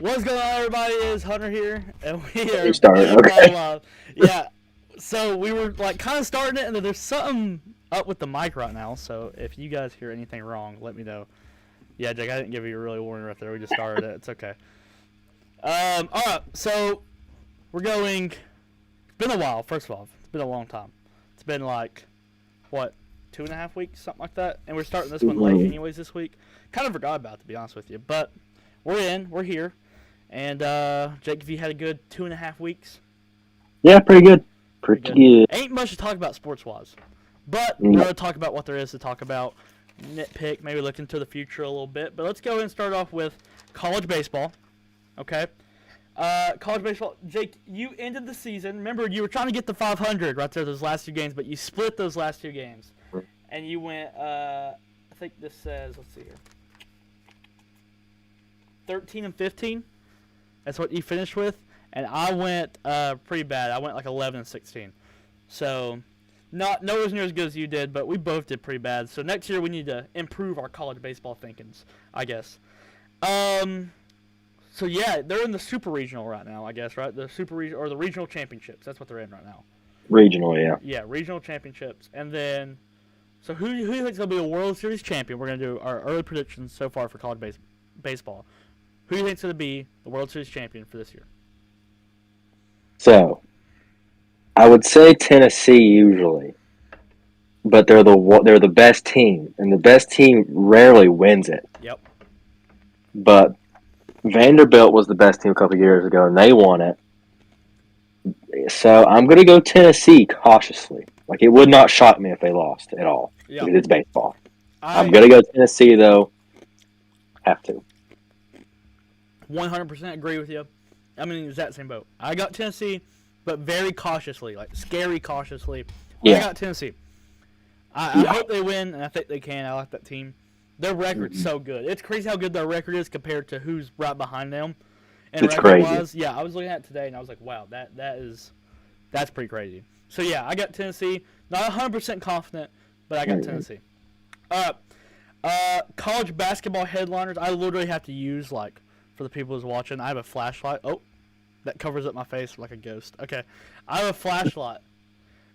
What's going on, everybody? It's Hunter here, and we are You started, okay. live. Yeah, so we were like kind of starting it, and then there's something up with the mic right now. So if you guys hear anything wrong, let me know. Yeah, Jake, I didn't give you a really warning right there. We just started it. It's okay. All right, so we're going. It's been a while. First of all, it's been a long time. It's been like what, 2.5 weeks, something like that. And we're starting this one late, anyways. This week, kind of forgot about it, to be honest with you, but we're here. And Jake, have you had a good 2.5 weeks? Yeah, pretty good. Pretty good. Ain't much to talk about sports-wise, but we're going to talk about what there is to talk about, nitpick, maybe look into the future a little bit. But let's go ahead and start off with college baseball, okay? College baseball, Jake, you ended the season. Remember, you were trying to get the 500 right there, those last two games, but you split those last two games. And you went, I think this says, let's see here, 13-15. That's what you finished with. And I went pretty bad. I went like 11-16. So nowhere near as good as you did, but we both did pretty bad. So next year we need to improve our college baseball thinkings, I guess. So yeah, they're in the super regional right now, I guess, right? The super regional or the regional championships. That's what they're in right now. Regional, yeah. Yeah, regional championships. And then, so who do you think is going to be a World Series champion? We're going to do our early predictions so far for college baseball. Who do you think is going to be the World Series champion for this year? So, I would say Tennessee usually, but they're the best team, and the best team rarely wins it. Yep. But Vanderbilt was the best team a couple of years ago, and they won it. So I'm going to go Tennessee cautiously. Like, it would not shock me if they lost at all. Yep. Because it's baseball. I'm going to go Tennessee, though. Have to. 100% agree with you. I'm in the exact same boat. I got Tennessee, but very cautiously, like scary cautiously. Yeah. I got Tennessee. I hope they win, and I think they can. I like that team. Their record's so good. It's crazy how good their record is compared to who's right behind them. And it's crazy. Yeah, I was looking at it today, and I was like, wow, that's pretty crazy. So, yeah, I got Tennessee. Not 100% confident, but I got Tennessee. College basketball headliners, I literally have to use, like, for the people who's watching, I have a flashlight. Oh, that covers up my face like a ghost. Okay. I have a flashlight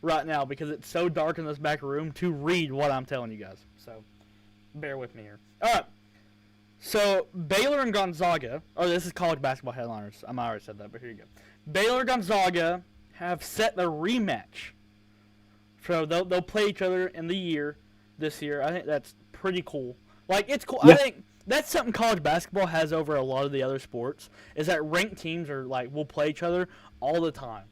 right now because it's so dark in this back room to read what I'm telling you guys. So, bear with me here. All right. So, Baylor and Gonzaga. Oh, this is college basketball headliners. I already said that, but here you go. Baylor and Gonzaga have set their rematch. So, they'll play each other in the year this year. I think that's pretty cool. Like, it's cool. Yeah. I think that's something college basketball has over a lot of the other sports, is that ranked teams will play each other all the time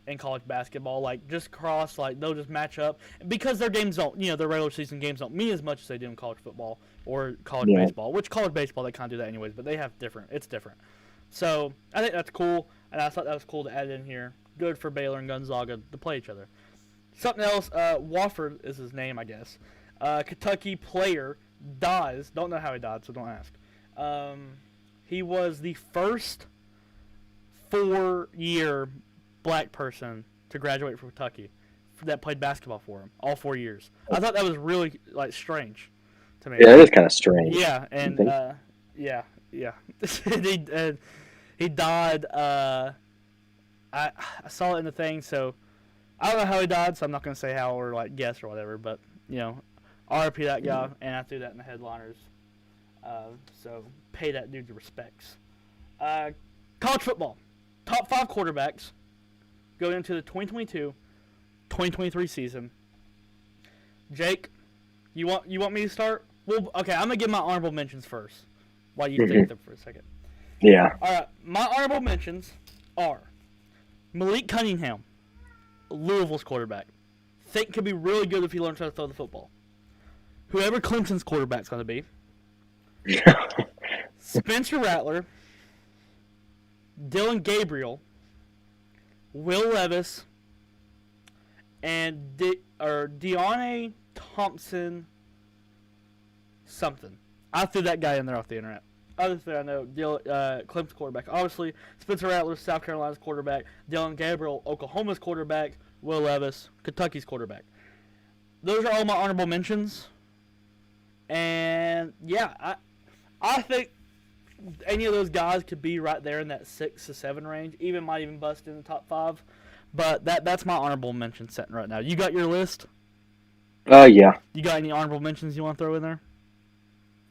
in college basketball. Like, just cross, like, they'll just match up. Because their games don't, their regular season games don't mean as much as they do in college football or college baseball, which college baseball, they kind of do that anyways, but they have it's different. So, I think that's cool, and I thought that was cool to add in here. Good for Baylor and Gonzaga to play each other. Something else, Wofford is his name, I guess. Kentucky player dies. Don't know how he died, so don't ask. He was the first 4-year black person to graduate from Kentucky that played basketball for him all 4 years. I thought that was really strange to me. Yeah, it is kind of strange. Yeah, and yeah. he died. I saw it in the thing, so I don't know how he died, so I'm not gonna say how or guess or whatever, but RIP that guy, and I threw that in the headliners. So pay that dude the respects. College football. Top 5 quarterbacks going into the 2022-2023 season. Jake, you want me to start? Well, okay, I'm going to give my honorable mentions first while you think them for a second. Yeah. All right, my honorable mentions are Malik Cunningham, Louisville's quarterback. Think could be really good if he learns how to throw the football. Whoever Clemson's quarterback's going to be. Spencer Rattler, Dylan Gabriel, Will Levis, and Deonne Thompson something. I threw that guy in there off the internet. Other thing I know, Clemson's quarterback. Obviously, Spencer Rattler, South Carolina's quarterback. Dylan Gabriel, Oklahoma's quarterback. Will Levis, Kentucky's quarterback. Those are all my honorable mentions. And, yeah, I think any of those guys could be right there in that 6 to 7 range. Might even bust in the top 5. But that's my honorable mention setting right now. You got your list? Yeah. You got any honorable mentions you want to throw in there?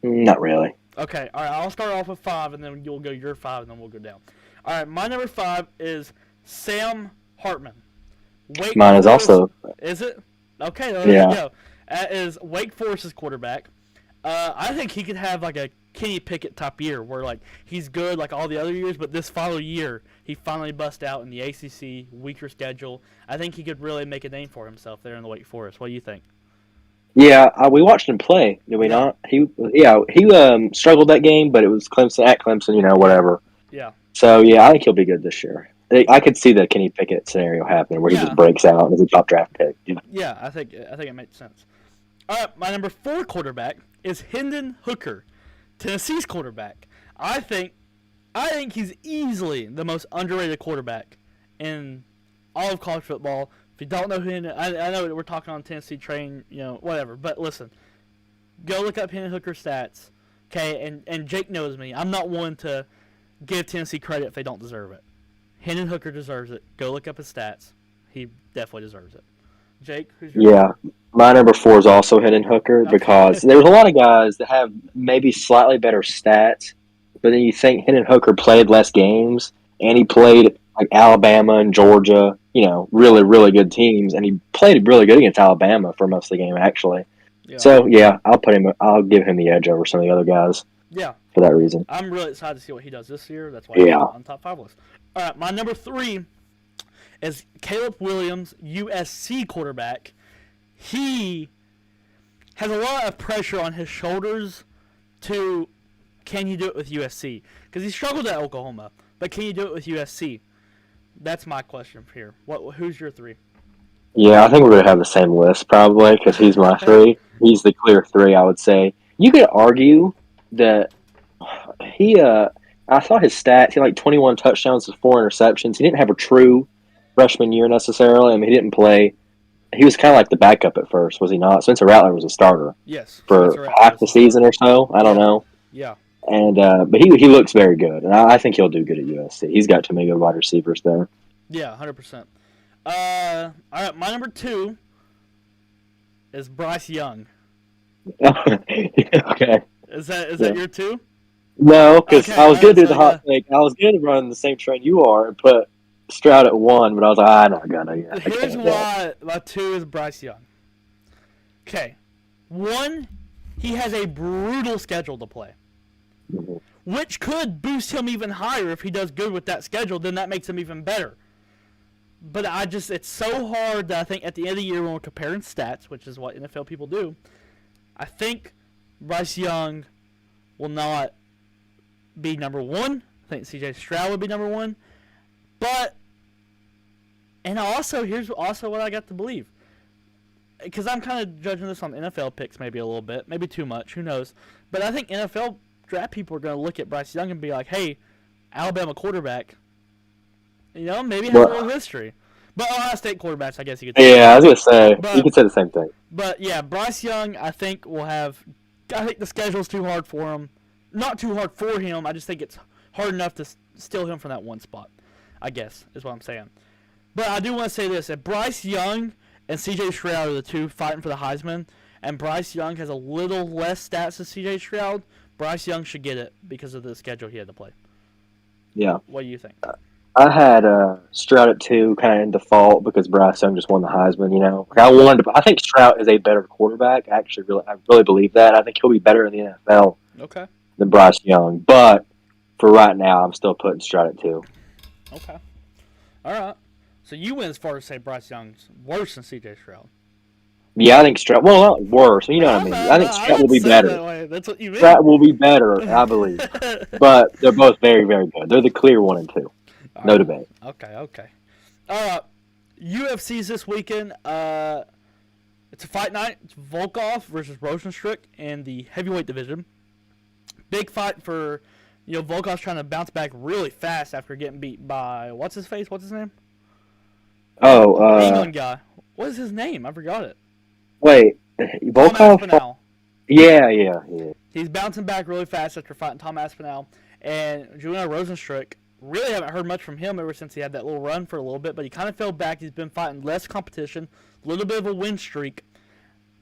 Not really. Okay, all right. I'll start off with 5, and then you'll go your 5, and then we'll go down. All right, my number 5 is Sam Hartman. Mine is also. Is it? Okay, there Yeah. you go. That is Wake Forest's quarterback. I think he could have like a Kenny Pickett type year where like he's good like all the other years, but this final year he finally bust out in the ACC weaker schedule. I think he could really make a name for himself there in the Wake Forest. What do you think? Yeah, we watched him play, did we not? He struggled that game, but it was Clemson at Clemson, whatever. Yeah. So yeah, I think he'll be good this year. I could see the Kenny Pickett scenario happening where he just breaks out as a top draft pick. Yeah, I think it makes sense. All right, my number 4 quarterback is Hendon Hooker, Tennessee's quarterback. I think he's easily the most underrated quarterback in all of college football. If you don't know Hendon, I know we're talking on Tennessee train, whatever. But listen, go look up Hendon Hooker's stats, okay? And Jake knows me. I'm not one to give Tennessee credit if they don't deserve it. Hendon Hooker deserves it. Go look up his stats. He definitely deserves it. Jake, who's your Yeah, my number 4 is also Hendon Hooker because there's a lot of guys that have maybe slightly better stats, but then you think Hendon Hooker played less games, and he played like Alabama and Georgia, really, really good teams, and he played really good against Alabama for most of the game, actually. Yeah. So, I'll give him the edge over some of the other guys. Yeah. For that reason. I'm really excited to see what he does this year. That's why he's on top 5 list. All right, my number 3 is Caleb Williams, USC quarterback. He has a lot of pressure on his shoulders can you do it with USC? Because he struggled at Oklahoma, but can you do it with USC? That's my question here. Who's your 3? Yeah, I think we're going to have the same list probably because he's my 3. He's the clear 3, I would say. You could argue that I saw his stats. He had like 21 touchdowns with 4 interceptions. He didn't have a true freshman year necessarily. I mean, he didn't play. He was kind of like the backup at first, was he not? Spencer Rattler was a starter. Yes. For half the season or so. I don't know. Yeah. And but he looks very good, and I think he'll do good at USC. He's got too many good wide receivers there. Yeah, 100%. All right, my number 2 is Bryce Young. Okay. Is that your 2? No, because I was going to do the hot take. I was going to run the same train you are and put Stroud at 1, but I was like, I'm not going to. Yeah, here's why my 2 is Bryce Young. Okay. 1, he has a brutal schedule to play, which could boost him even higher if he does good with that schedule. Then that makes him even better. But it's so hard that I think at the end of the year when we're comparing stats, which is what NFL people do, I think Bryce Young will not be number 1. I think C.J. Stroud would be number 1. Here's also what I got to believe. Because I'm kind of judging this on NFL picks maybe a little bit. Maybe too much. Who knows? But I think NFL draft people are going to look at Bryce Young and be like, hey, Alabama quarterback. Maybe has a little history. But Ohio State quarterbacks, I guess you could say. Yeah, I was going to say, you could say the same thing. But, yeah, Bryce Young, I think, I think the schedule's too hard for him. Not too hard for him. I just think it's hard enough to steal him from that one spot, I guess, is what I'm saying. But I do want to say this. If Bryce Young and C.J. Stroud are the 2 fighting for the Heisman, and Bryce Young has a little less stats than C.J. Stroud, Bryce Young should get it because of the schedule he had to play. Yeah. What do you think? I had Stroud at 2 kind of in default because Bryce Young just won the Heisman, I think Stroud is a better quarterback. I really believe that. I think he'll be better in the NFL than Bryce Young. But for right now, I'm still putting Stroud at 2. Okay. All right. So you went as far as say Bryce Young's worse than C.J. Stroud. Yeah, I think Stroud. Well, not worse. You know what I mean. I think Stroud will be better. That's what you mean. Stroud will be better, I believe. But they're both very, very good. They're the clear 1 and 2. No debate. Okay. UFC's this weekend. It's a fight night. It's Volkov versus Rosenstruck in the heavyweight division. Big fight for, Volkov's trying to bounce back really fast after getting beat by what's his name? Oh, England guy. What is his name? I forgot it. Wait, Volkov? Yeah. He's bouncing back really fast after fighting Tom Aspinall. And Julian Rosenstruck, really haven't heard much from him ever since he had that little run for a little bit, but he kind of fell back. He's been fighting less competition, a little bit of a win streak.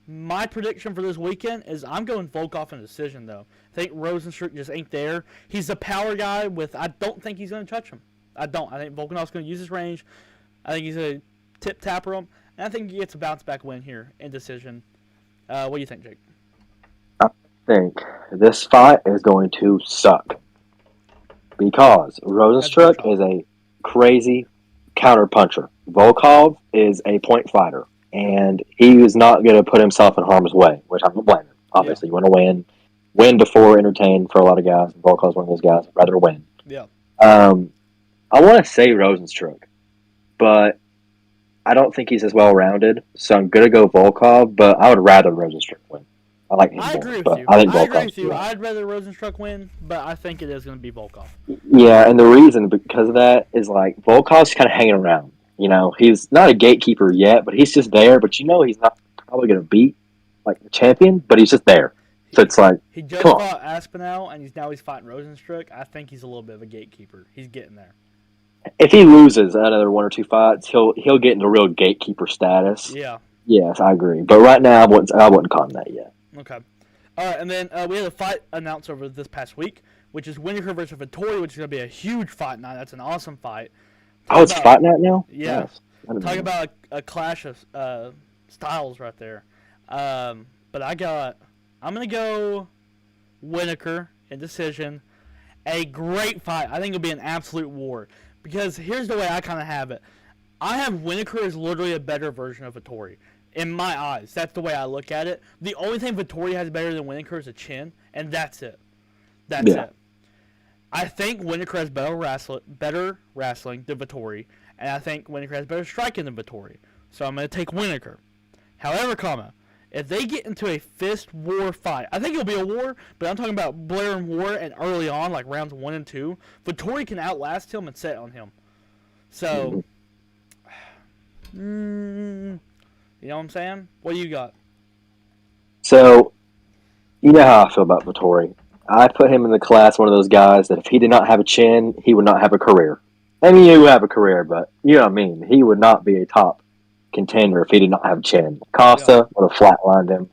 My prediction for this weekend is I'm going Volkov in a decision, though. I think Rosenstruck just ain't there. He's a power guy I don't think he's going to touch him. I don't. I think Volkanov's going to use his range. I think he's going to tip-tapper him. And I think he gets a bounce-back win here in decision. What do you think, Jake? I think this fight is going to suck. Because Rosenstruck is a crazy counter-puncher. Volkov is a point fighter. And he is not going to put himself in harm's way, which I don't blame him. Obviously, you want to win before entertain for a lot of guys. Volkov's one of those guys. I'd rather win. Yeah. I want to say Rosenstruck, but I don't think he's as well-rounded. So I'm going to go Volkov, but I would rather Rosenstruck win. I like him more. I agree with you. I'd rather Rosenstruck win, but I think it is going to be Volkov. Yeah, and the reason because of that is like Volkov's kind of hanging around. You know, he's not a gatekeeper yet, but he's just there. But you know he's not probably going to beat like the champion, but he's just there. So it's like he just fought Aspinall, and he's fighting Rosenstruck. I think he's a little bit of a gatekeeper. He's getting there. If he loses another one or two fights, he'll get into real gatekeeper status. Yeah. Yes, I agree. But right now, I wouldn't call him that yet. Okay. All right, and then we had a fight announced over this past week, which is Whittaker versus Vittori, which is going to be a huge fight night. That's an awesome fight. It's fight night now? Yeah. Nice. Talk about a clash of styles right there. But I'm going to go Whittaker in decision. A great fight. I think it'll be an absolute war. Because here's the way I kind of have it. I have Whittaker as literally a better version of Vittori. In my eyes. That's the way I look at it. The only thing Vittori has better than Whittaker is a chin, and that's it. That's it. I think Whittaker has better wrestling than Vittori, and I think Whittaker has better striking than Vittori. So I'm going to take Whittaker. However, if they get into a fist war fight, I think it'll be a war, but I'm talking about Blair and War and early on, like rounds 1 and 2, Vittori can outlast him and set on him. So, you know what I'm saying? What do you got? So, you know how I feel about Vittori. I put him in the class, one of those guys that if he did not have a chin, he would not have a career. I mean, he would have a career, but you know what I mean. He would not be a top contender if he did not have a chin. Costa would have flatlined him,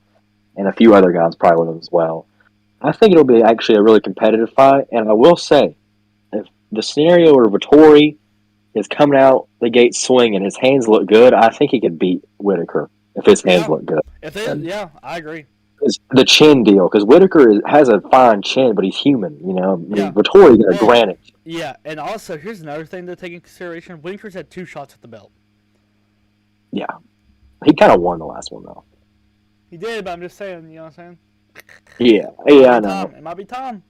and a few other guys probably would have as well. I think it'll be actually a really competitive fight, and I will say, if the scenario where Vittori is coming out the gate swinging, his hands look good, I think he could beat Whittaker if his hands look good. I agree. It's the chin deal, because Whittaker has a fine chin, but he's human, you know. Yeah. Vittori's got a granite. Yeah, and also, here's another thing to take into consideration. Whittaker's had 2 shots at the belt. Yeah. He kind of won the last one, though. He did, but I'm just saying, you know what I'm saying? Yeah, I know. It might be time.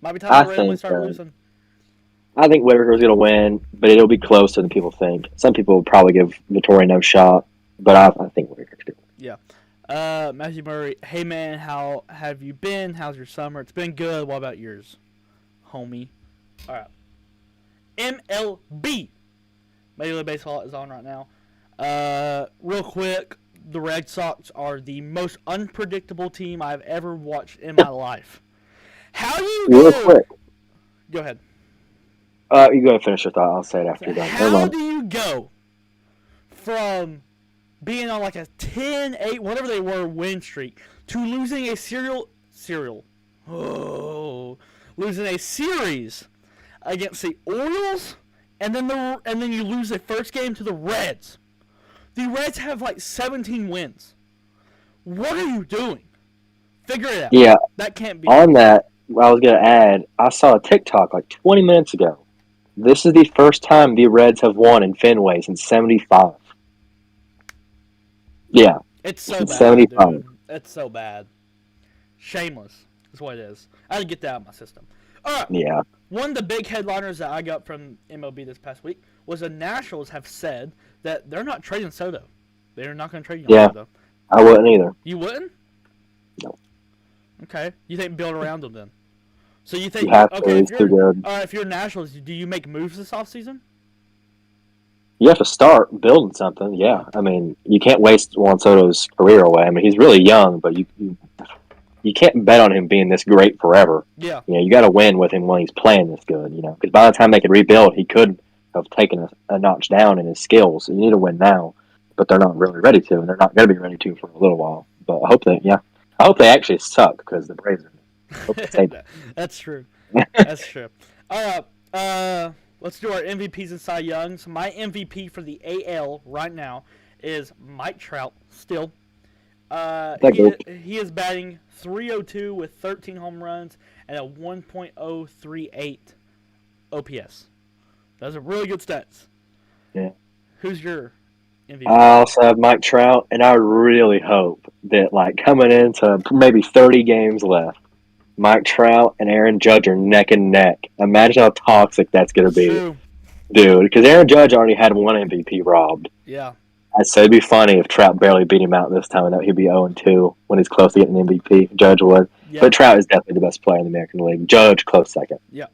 To randomly start losing. I think Whittaker's going to win, but it'll be closer than people think. Some people will probably give Vittori no shot, but I think Whittaker's going to win. Yeah. Matthew Murray, hey man, how have you been? How's your summer? It's been good. What about yours, homie? All right. MLB. Major League Baseball is on right now. Real quick, the Red Sox are the most unpredictable team I've ever watched in my life. How do you Real quick. Go ahead. You go ahead and finish your thought. I'll say it after you're done. How do you go from being on like a 10-8, whatever they were, win streak, to losing a losing a series against the Orioles, and then you lose the first game to the Reds? The Reds have like 17 wins. What are you doing? Figure it out. Yeah. That can't be. On that, I was going to add, I saw a TikTok like 20 minutes ago. This is the first time the Reds have won in Fenway since 75. Yeah. It's so bad, 75. dude. It's so bad. Shameless is what it is. I had to get that out of my system. All right. Yeah. One of the big headliners that I got from MLB this past week was the Nationals have said that they're not trading Soto. They're not going to trade Soto. I wouldn't either. You wouldn't? No. Okay. You think build around them then? So you think, if you're Nationals, do you make moves this offseason? You have to start building something, yeah. I mean, you can't waste Juan Soto's career away. I mean, he's really young, but you can't bet on him being this great forever. Yeah. You know, you got to win with him when he's playing this good. You know, because by the time they could rebuild, he could have taken a notch down in his skills. So you need to win now, but they're not really ready to, and they're not going to be ready to for a little while. But I hope they actually suck because the Braves are. That's true. That's true. All right. Let's do our MVPs and Cy Youngs. My MVP for the AL right now is Mike Trout. Still, he is batting .302 with 13 home runs and a 1.038 OPS. Those are really good stats. Yeah. Who's your MVP? I also have Mike Trout, and I really hope that, like, coming into maybe 30 games left, Mike Trout and Aaron Judge are neck and neck. Imagine how toxic that's going to be. True. Dude, because Aaron Judge already had one MVP robbed. Yeah. So it'd be funny if Trout barely beat him out this time, and that he'd be 0-2 when he's close to getting an MVP. Judge would. Yeah. But Trout is definitely the best player in the American League. Judge, close second. Yeah.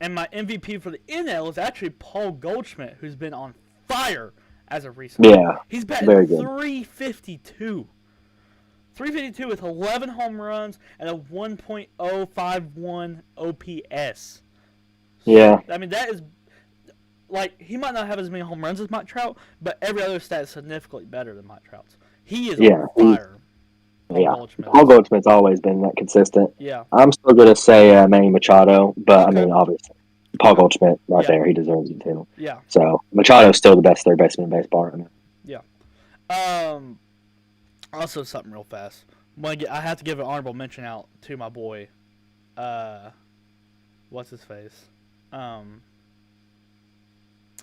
And my MVP for the NL is actually Paul Goldschmidt, who's been on fire as of recent. Yeah. He's batting very good. .352. .352 with 11 home runs and a 1.051 OPS. Yeah. I mean, that is, like, he might not have as many home runs as Mike Trout, but every other stat is significantly better than Mike Trout's. He is on fire. Paul Goldschmidt's always been that consistent. Yeah. I'm still going to say Manny Machado, but, I mean, obviously, Paul Goldschmidt right there, he deserves it, too. Yeah. So, Machado's still the best third baseman in baseball right now. Yeah. Also, something real fast. I have to give an honorable mention out to my boy. What's his face?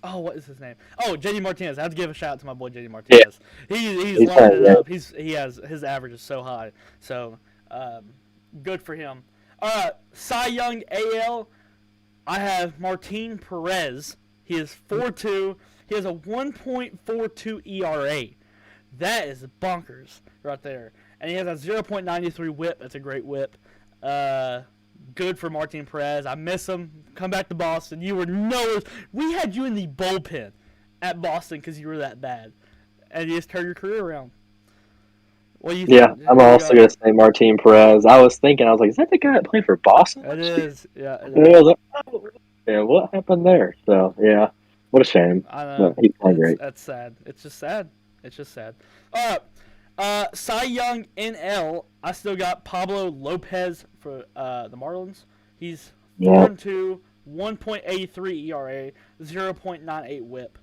What is his name? Oh, JD Martinez. I have to give a shout out to my boy JD Martinez. Yeah. He's lining it up. His average is so high. So, good for him. Cy Young AL. I have Martin Perez. He is 4.2. He has a 1.42 ERA. That is bonkers right there. And he has a 0.93 whip. That's a great whip. Good for Martin Perez. I miss him. Come back to Boston. You were we had you in the bullpen at Boston because you were that bad. And you just turned your career around. I'm also going to say Martin Perez. I was like, is that the guy that played for Boston? It is. Yeah. I was like, what happened there? So, yeah. What a shame. I know. But he's playing great. That's sad. It's just sad. All right. Cy Young NL. I still got Pablo Lopez for the Marlins. He's 4.2, 1.83 ERA, 0.98 WHIP.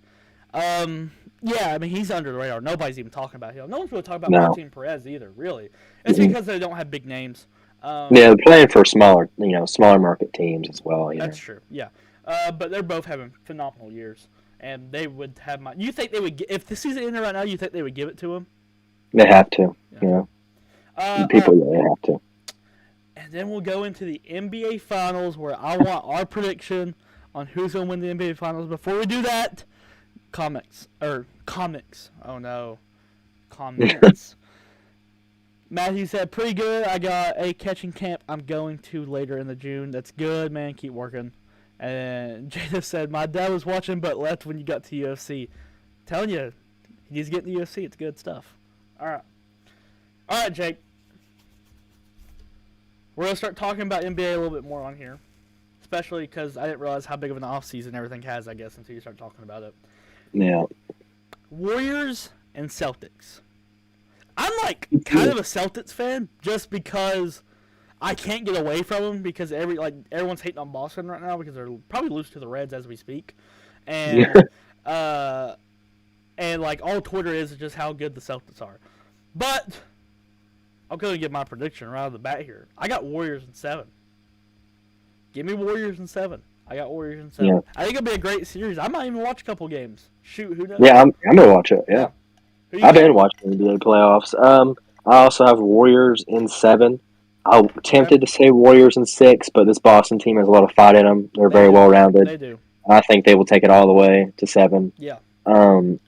I mean, he's under the radar. Nobody's even talking about him. No one's really talking about Martin Perez either, really. It's because they don't have big names. They're playing for smaller market teams as well. That's true. Yeah. But they're both having phenomenal years. And they would have you think they would if the season ended right now, you think they would give it to him? They have to. Yeah. People really have to. And then we'll go into the NBA Finals where I want our prediction on who's going to win the NBA Finals. Before we do that, comics. Oh, no. Comments. Matthew said, pretty good. I got a catching camp I'm going to later in the June. That's good, man. Keep working. And Jada said, my dad was watching but left when you got to UFC. Telling you, he's getting to UFC. It's good stuff. All right, Jake. We're going to start talking about NBA a little bit more on here. Especially because I didn't realize how big of an offseason everything has, I guess, until you start talking about it. Yeah. Warriors and Celtics. I'm kind of a Celtics fan just because I can't get away from them because everyone's hating on Boston right now because they're probably lose to the Reds as we speak. And all Twitter is just how good the Celtics are. But I'm going to get my prediction right off the bat here. I got Warriors in 7. Give me Warriors in 7. I got Warriors in 7. Yeah. I think it'll be a great series. I might even watch a couple games. Shoot, who knows? Yeah, I'm going to watch it, yeah. I've been watching the NBA playoffs. I also have Warriors in 7. I'm tempted to say Warriors in 6, but this Boston team has a lot of fight in them. They're very well-rounded. They do. I think they will take it all the way to 7. Yeah. The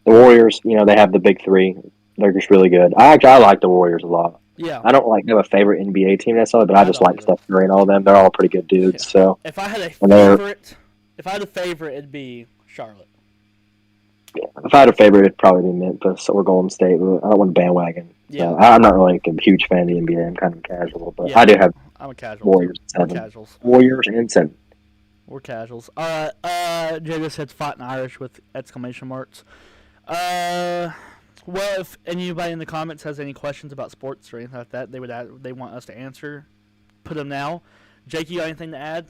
Warriors, they have the big 3. They're just really good. I like the Warriors a lot. Yeah. I don't have a favorite NBA team necessarily, but I just like Steph Curry and all of them. They're all pretty good dudes. Yeah. So if I had a favorite, it'd be Charlotte. if I had a favorite, it'd probably be Memphis or Golden State. But I don't want to bandwagon. Yeah. So I'm not really like a huge fan of the NBA. I'm kind of casual, but Yeah, I do have I'm a casual. Warriors We're 7. casuals. Warriors and 7. We're casuals. Jay just said "fought in Irish" with exclamation marks. Well, if anybody in the comments has any questions about sports or anything like that, they want us to answer, put them now. Jake, you got anything to add?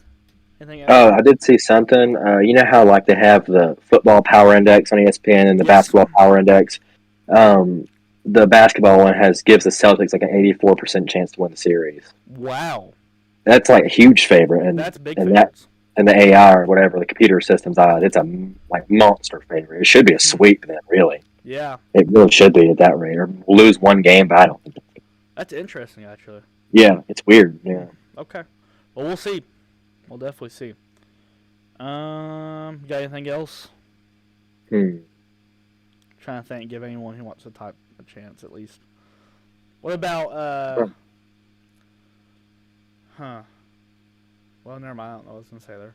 Anything else? Oh, I did see something. You know how like they have the football power index on ESPN and the basketball power index. The basketball one gives the Celtics like an 84% chance to win the series. Wow, That's like a huge favorite, and that's big. And the AI or whatever the computer system's on, it's a like monster favorite. It should be a sweep then, really. Yeah, it really should be at that rate. Or we'll lose one game, but I don't think. That's interesting, actually. Yeah, it's weird. Yeah. Okay, well we'll see. We'll definitely see. Got anything else? Trying to think. Give anyone who wants to type a chance at least. What about Well, never mind. I don't know what I was gonna say there.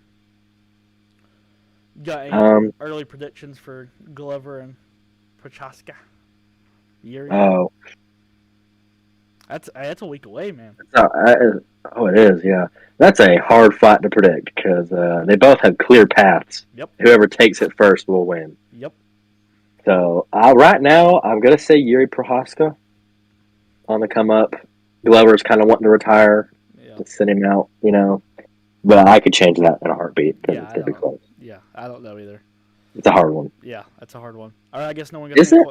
Got any early predictions for Glover and Prochaska? Yuri? Oh, that's a week away, man. it is. Yeah, that's a hard fight to predict because they both have clear paths. Yep. Whoever takes it first will win. Yep. So right now, I'm gonna say Yuri Prochaska on the come up. Glover's kind of wanting to retire. Yeah. To send him out, But I could change that in a heartbeat because it's going to be close. Yeah, I don't know either. It's a hard one. Yeah, that's a hard one. All right, I guess no one gets Isn't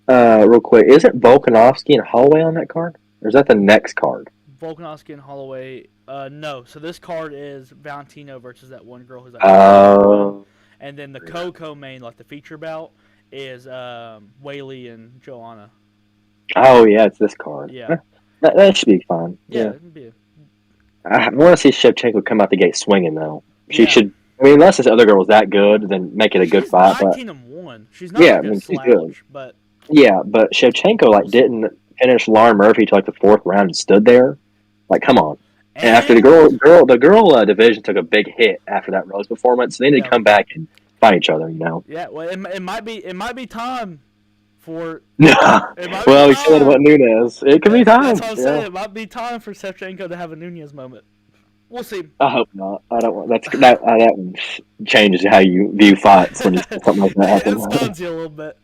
real quick, isn't Volkanovski and Holloway on that card? Or is that the next card? Volkanovski and Holloway, no. So this card is Valentino versus that one girl who's like and then the co-main, like the feature bout, is Whaley and Joanna. Oh, yeah, it's this card. Yeah. That should be fine. Yeah. It'd be I want to see Shevchenko come out the gate swinging, though. She should. I mean, unless this other girl was that good, then make it a good fight. She's 19-1. She's not like a slouch, good. But yeah, but Shevchenko didn't finish Lauren Murphy till the 4th round and stood there. Like, come on. And after the girl division took a big hit after that Rose performance, so they need to come back and fight each other. Yeah, well, it might be time for. Well, we said about Nunes. It could be time. That's what I'm saying. It might be time for Shevchenko to have a Nunes moment. We'll see. I hope not. I don't want that one changes how you view fights when something like that happens. It stuns you a little bit.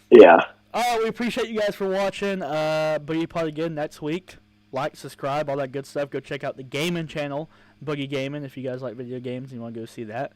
Yeah. We appreciate you guys for watching. BoogiePod again next week. Like, subscribe, all that good stuff. Go check out the gaming channel, Boogie Gaming, if you guys like video games and you want to go see that.